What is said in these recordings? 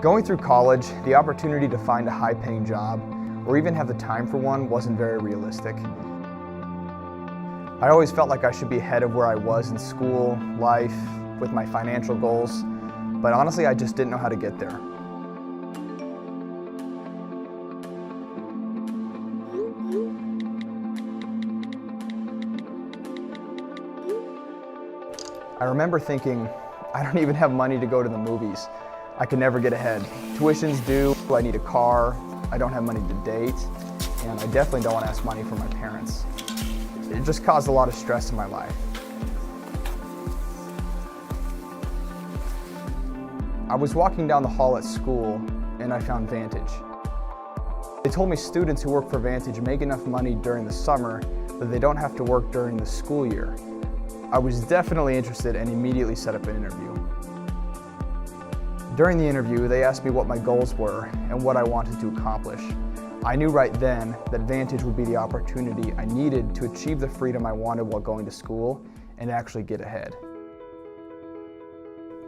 Going through college, the opportunity to find a high-paying job or even have the time for one wasn't very realistic. I always felt like I should be ahead of where I was in school, life, with my financial goals, but honestly, I just didn't know how to get there. I remember thinking, I don't even have money to go to the movies. I could never get ahead. Tuition's due, I need a car, I don't have money to date, and I definitely don't want to ask money from my parents. It just caused a lot of stress in my life. I was walking down the hall at school and I found Vantage. They told me students who work for Vantage make enough money during the summer that they don't have to work during the school year. I was definitely interested and immediately set up an interview. During the interview, they asked me what my goals were and what I wanted to accomplish. I knew right then that Vantage would be the opportunity I needed to achieve the freedom I wanted while going to school and actually get ahead.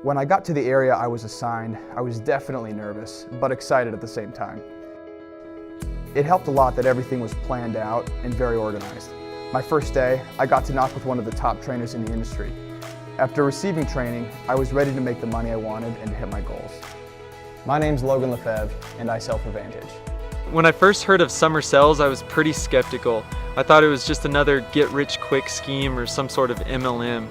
When I got to the area I was assigned, I was definitely nervous, but excited at the same time. It helped a lot that everything was planned out and very organized. My first day, I got to knock with one of the top trainers in the industry. After receiving training, I was ready to make the money I wanted and to hit my goals. My name's Logan Lefebvre, and I sell for Vantage. When I first heard of summer sales, I was pretty skeptical. I thought it was just another get-rich-quick scheme or some sort of MLM.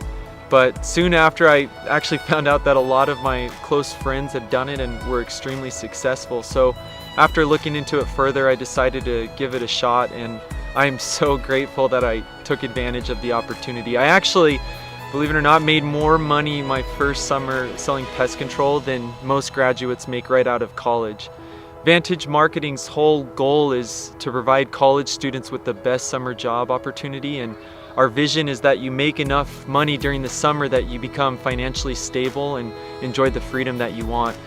But soon after, I actually found out that a lot of my close friends had done it and were extremely successful. So after looking into it further, I decided to give it a shot, and I'm so grateful that I took advantage of the opportunity. I actually, believe it or not, made more money my first summer selling pest control than most graduates make right out of college. Vantage Marketing's whole goal is to provide college students with the best summer job opportunity, and our vision is that you make enough money during the summer that you become financially stable and enjoy the freedom that you want.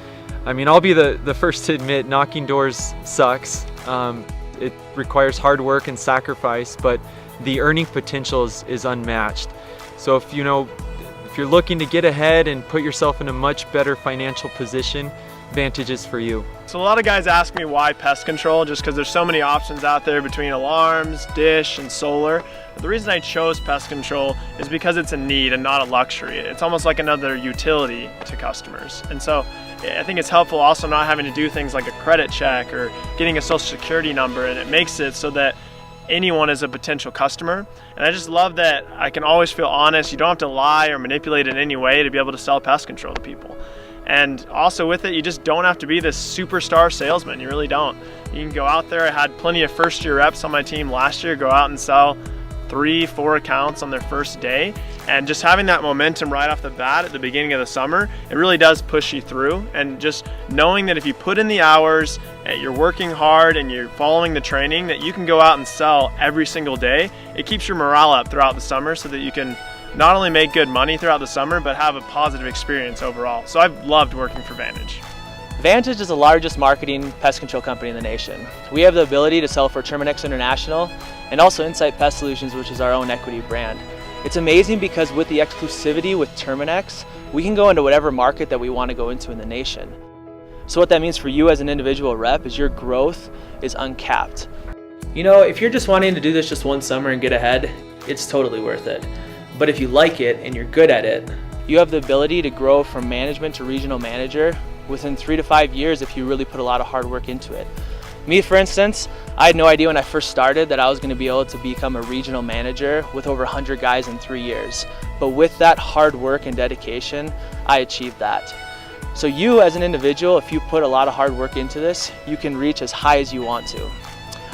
I mean, I'll be the first to admit knocking doors sucks. It requires hard work and sacrifice, but the earning potential is unmatched. So if you're looking to get ahead and put yourself in a much better financial position, Vantage is for you. So a lot of guys ask me why pest control, just because there's so many options out there between alarms, dish, and solar. But the reason I chose pest control is because it's a need and not a luxury. It's almost like another utility to customers. And so I think it's helpful also not having to do things like a credit check or getting a social security number, and it makes it so that anyone is a potential customer. And I just love that I can always feel honest. You don't have to lie or manipulate in any way to be able to sell pest control to people. And also with it, you just don't have to be this superstar salesman. You really don't. You can go out there. I had plenty of first-year reps on my team last year go out and sell 3-4 accounts on their first day, and just having that momentum right off the bat at the beginning of the summer, it really does push you through. And just knowing that if you put in the hours, you're working hard and you're following the training, that you can go out and sell every single day, it keeps your morale up throughout the summer so that you can not only make good money throughout the summer, but have a positive experience overall. So I've loved working for Vantage. Vantage is the largest marketing pest control company in the nation. We have the ability to sell for Terminix International and also Insight Pest Solutions, which is our own equity brand. It's amazing because with the exclusivity with Terminix, we can go into whatever market that we want to go into in the nation. So what that means for you as an individual rep is your growth is uncapped. You know, if you're just wanting to do this just one summer and get ahead, it's totally worth it. But if you like it and you're good at it, you have the ability to grow from management to regional manager within 3 to 5 years if you really put a lot of hard work into it. Me, for instance, I had no idea when I first started that I was going to be able to become a regional manager with over 100 guys in 3 years. But with that hard work and dedication, I achieved that. So you as an individual, if you put a lot of hard work into this, you can reach as high as you want to.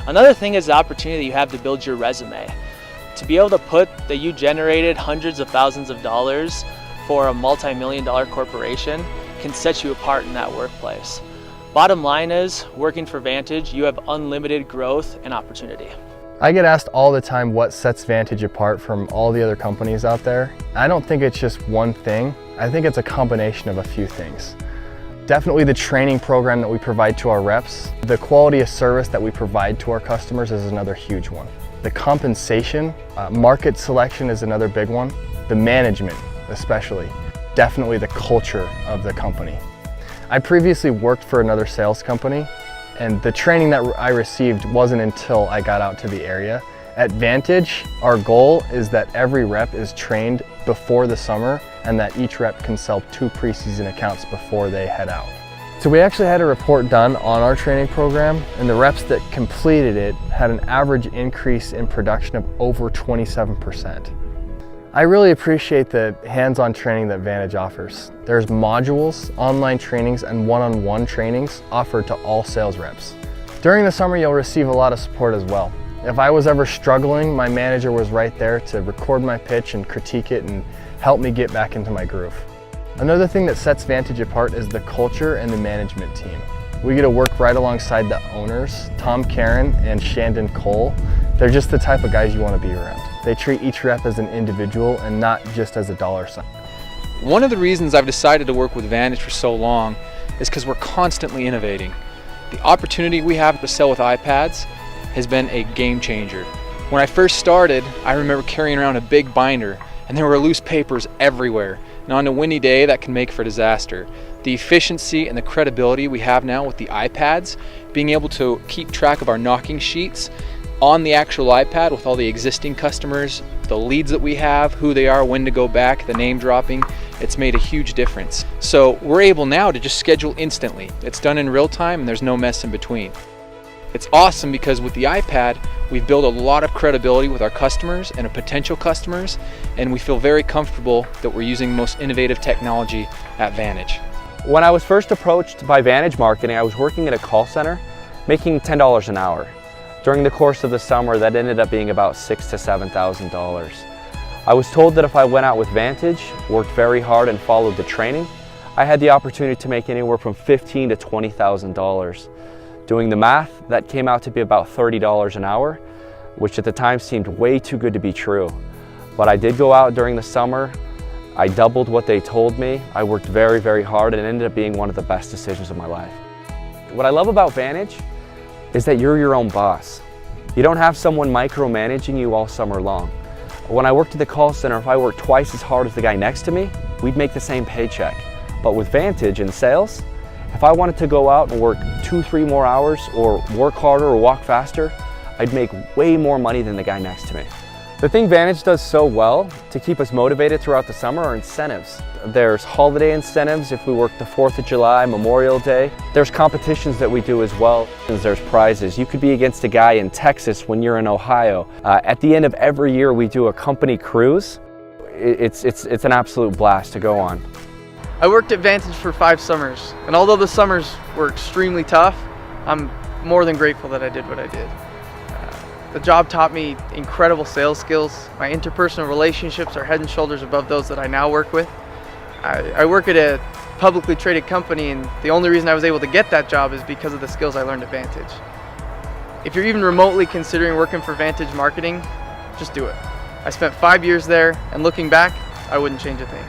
Another thing is the opportunity that you have to build your resume. To be able to put that you generated hundreds of thousands of dollars for a multi-million-dollar corporation can set you apart in that workplace. Bottom line is, working for Vantage, you have unlimited growth and opportunity. I get asked all the time what sets Vantage apart from all the other companies out there. I don't think it's just one thing. I think it's a combination of a few things. Definitely the training program that we provide to our reps. The quality of service that we provide to our customers is another huge one. The compensation, market selection is another big one. The management, especially. Definitely the culture of the company. I previously worked for another sales company, and the training that I received wasn't until I got out to the area. At Vantage, our goal is that every rep is trained before the summer and that each rep can sell 2 preseason accounts before they head out. So we actually had a report done on our training program, and the reps that completed it had an average increase in production of over 27%. I really appreciate the hands-on training that Vantage offers. There's modules, online trainings, and one-on-one trainings offered to all sales reps. During the summer, you'll receive a lot of support as well. If I was ever struggling, my manager was right there to record my pitch and critique it and help me get back into my groove. Another thing that sets Vantage apart is the culture and the management team. We get to work right alongside the owners, Tom Karen and Shandon Cole. They're just the type of guys you want to be around. They treat each rep as an individual and not just as a dollar sign. One of the reasons I've decided to work with Vantage for so long is because we're constantly innovating. The opportunity we have to sell with iPads has been a game changer. When I first started, I remember carrying around a big binder and there were loose papers everywhere. And on a windy day, that can make for disaster. The efficiency and the credibility we have now with the iPads, being able to keep track of our knocking sheets on the actual iPad with all the existing customers, the leads that we have, who they are, when to go back, the name dropping, it's made a huge difference. So we're able now to just schedule instantly. It's done in real time and there's no mess in between. It's awesome because with the iPad, we've built a lot of credibility with our customers and potential customers, and we feel very comfortable that we're using the most innovative technology at Vantage. When I was first approached by Vantage Marketing, I was working at a call center, making $10 an hour. During the course of the summer, that ended up being about $6,000 to $7,000. I was told that if I went out with Vantage, worked very hard and followed the training, I had the opportunity to make anywhere from $15,000 to $20,000. Doing the math, that came out to be about $30 an hour, which at the time seemed way too good to be true. But I did go out during the summer. I doubled what they told me. I worked very, very hard, and it ended up being one of the best decisions of my life. What I love about Vantage is that you're your own boss. You don't have someone micromanaging you all summer long. When I worked at the call center, if I worked twice as hard as the guy next to me, we'd make the same paycheck. But with Vantage in sales, if I wanted to go out and work 2-3 more hours or work harder or walk faster, I'd make way more money than the guy next to me. The thing Vantage does so well to keep us motivated throughout the summer are incentives. There's holiday incentives if we work the 4th of July, Memorial Day. There's competitions that we do as well. There's prizes. You could be against a guy in Texas when you're in Ohio. At the end of every year, we do a company cruise. It's an absolute blast to go on. I worked at Vantage for 5 summers, and although the summers were extremely tough, I'm more than grateful that I did what I did. The job taught me incredible sales skills. My interpersonal relationships are head and shoulders above those that I now work with. I work at a publicly traded company, and the only reason I was able to get that job is because of the skills I learned at Vantage. If you're even remotely considering working for Vantage Marketing, just do it. I spent 5 years there, and looking back, I wouldn't change a thing.